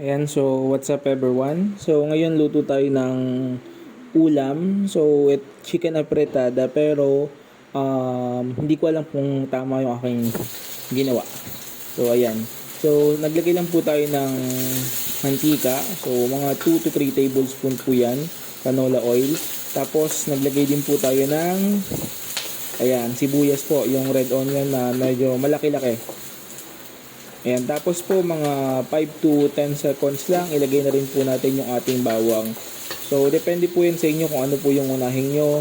Ayan, so what's up everyone? So ngayon luto tayo ng ulam. So chicken apretada pero hindi ko alam kung tama yung aking ginawa. So ayan. So naglagay lang po tayo ng mantika. So mga 2 to 3 tablespoon po yan. Canola oil. Tapos naglagay din po tayo ng sibuyas po. Yung red onion na medyo malaki-laki. Ayan, tapos po mga 5 to 10 seconds lang, ilagay na rin po natin yung ating bawang. So, depende po yan sa inyo kung ano po yung unahin nyo.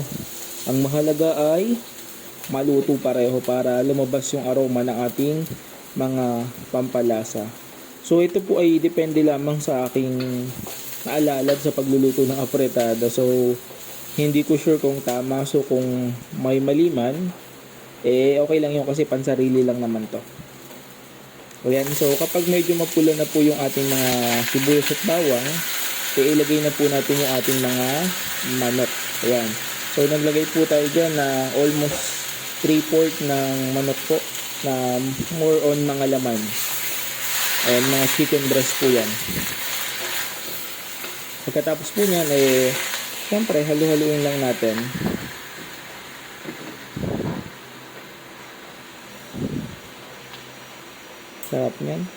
Ang mahalaga ay maluto pareho para lumabas yung aroma ng ating mga pampalasa. So, ito po ay depende lamang sa aking naalalad sa pagluluto ng apretada. So, hindi ko sure kung tama. So, kung may mali man, okay lang yun kasi pansarili lang naman to. Ayan, so kapag medyo mapula na po yung ating mga sibuyas at bawang, ilagay na po natin yung ating mga manok. Ayan. So naglagay po tayo dyan na almost 3/4 ng manok po na more on mga laman. Ayan, mga chicken breast po yan. Pagkatapos po niyan, syempre halu-haluin lang natin. Sarap niyan.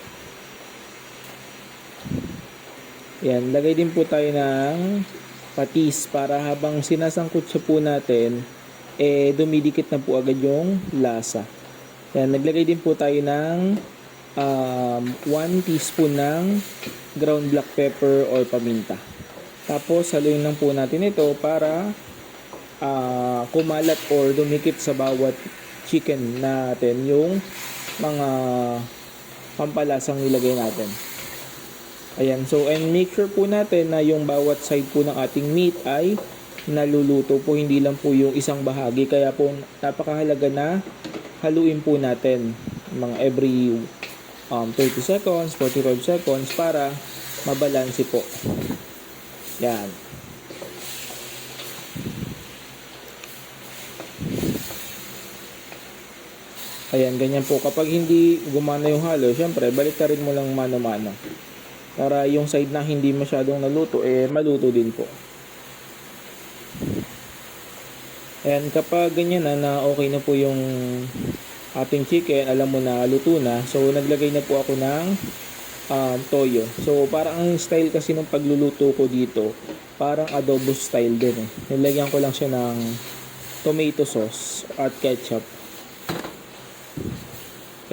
Yan, lagay din po tayo ng patis para habang sinasangkot siya po natin, dumidikit na po agad yung lasa. Yan, naglagay din po tayo ng 1 teaspoon ng ground black pepper or paminta. Tapos, haluin lang po natin ito para kumalat or dumikit sa bawat chicken natin yung mga pampalasang nilagay natin. Ayan, so and make sure po natin na yung bawat side po ng ating meat ay naluluto po, hindi lang po yung isang bahagi. Kaya po napakahalaga na haluin po natin mga every 30 seconds, 45 seconds para mabalanse po. Yan. Ayan, ganyan po. Kapag hindi gumana yung halo, syempre, balik ka rin mo lang mano-mano. Para yung side na hindi masyadong naluto, maluto din po. Ayan, kapag ganyan na okay na po yung ating chicken, alam mo na luto na. So, naglagay na po ako ng toyo. So, parang ang style kasi ng pagluluto ko dito, parang adobo style din eh. Nilagyan ko lang siya ng tomato sauce at ketchup.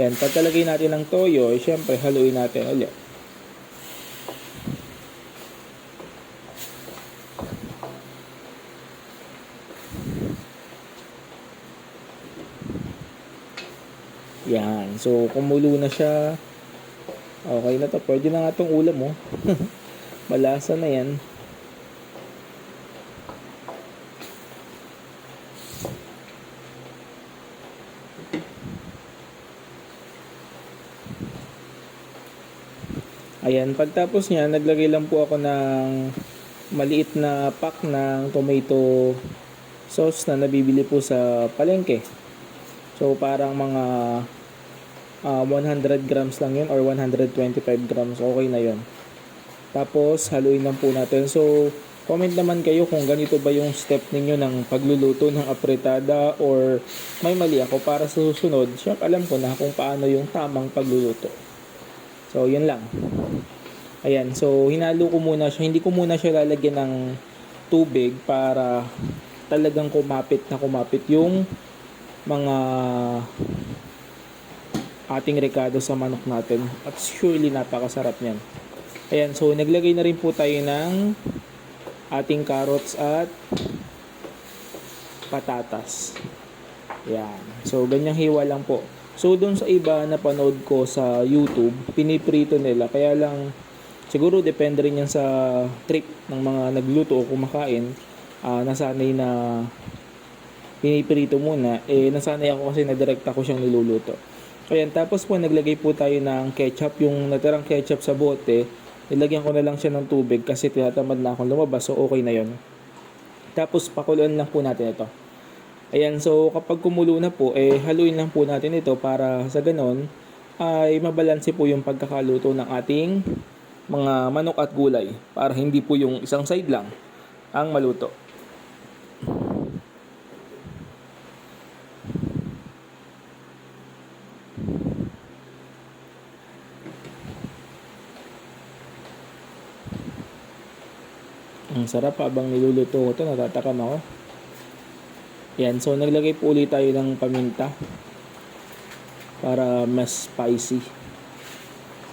Yan, pagkalagay natin ng toyo, syempre haluin natin ulit. Yan, so kumulo na siya. Okay na to, pwede na nga itong ulam mo. Malasa na yan. Ayan, pagtapos niya, naglagay lang po ako ng maliit na pack ng tomato sauce na nabibili po sa palengke. So, parang mga 100 grams lang yun or 125 grams. Okay na yun. Tapos, haluin lang po natin. So, comment naman kayo kung ganito ba yung step ninyo ng pagluluto ng apretada or may mali ako para sa susunod. Siyempre, alam ko na kung paano yung tamang pagluluto. So, yun lang. Ayan, so hinalo ko muna siya. Hindi ko muna siya lalagyan ng tubig para talagang kumapit yung mga ating rekado sa manok natin. At surely napakasarap niyan. Ayan, so naglagay na rin po tayo ng ating carrots at patatas. Ayan, so ganyang hiwa lang po. So doon sa iba na panood ko sa YouTube, piniprito nila. Kaya lang siguro depende rin yan sa trip ng mga nagluto o kumakain. Nasanay na piniprito muna. Nasanay ako kasi nadirekta ko siyang niluluto. Ayan, tapos po naglagay po tayo ng ketchup. Yung natirang ketchup sa bote, nilagyan ko na lang siya ng tubig kasi tinatamad na akong lumabas. So okay na yon. Tapos pakuluan lang po natin ito. Ayan, so kapag kumulo na po, haluin lang po natin ito para sa ganon ay mabalanse po yung pagkakaluto ng ating mga manok at gulay para hindi po yung isang side lang ang maluto. Ang sarap habang niluluto ko ito, natatakam ako. Yan, so naglagay po ulit tayo ng paminta para mas spicy.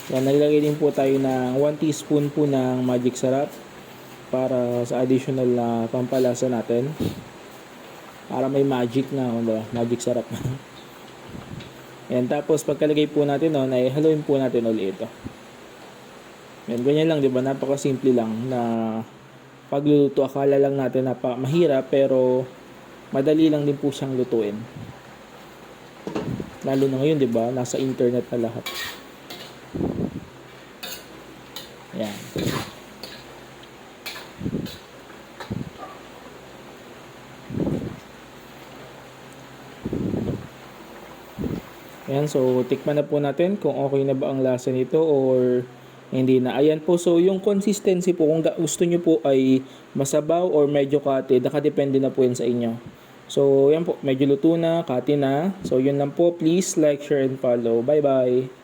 Yan, naglagay din po tayo ng 1 teaspoon po ng magic sarap para sa additional na pampalasa natin. Para may magic na, magic sarap. Yan, tapos pagkalagay po natin noon ay haluin po natin ulit ito. Yan, ganyan lang, di ba? Napaka-simple lang na pagluluto. Akala lang natin na mahirap, pero madali lang din po siyang lutuin. Lalo na ngayon, di ba? Nasa internet na lahat. Yan. Ayan, so tikman na po natin kung okay na ba ang lasa nito or hindi na. Ayan po, so yung consistency po, kung gusto nyo po ay masabaw or medyo kati, nakadepende na po yan sa inyo. So, yan po, medyo luto na, kati na. So, yun lang po. Please like, share, and follow. Bye-bye!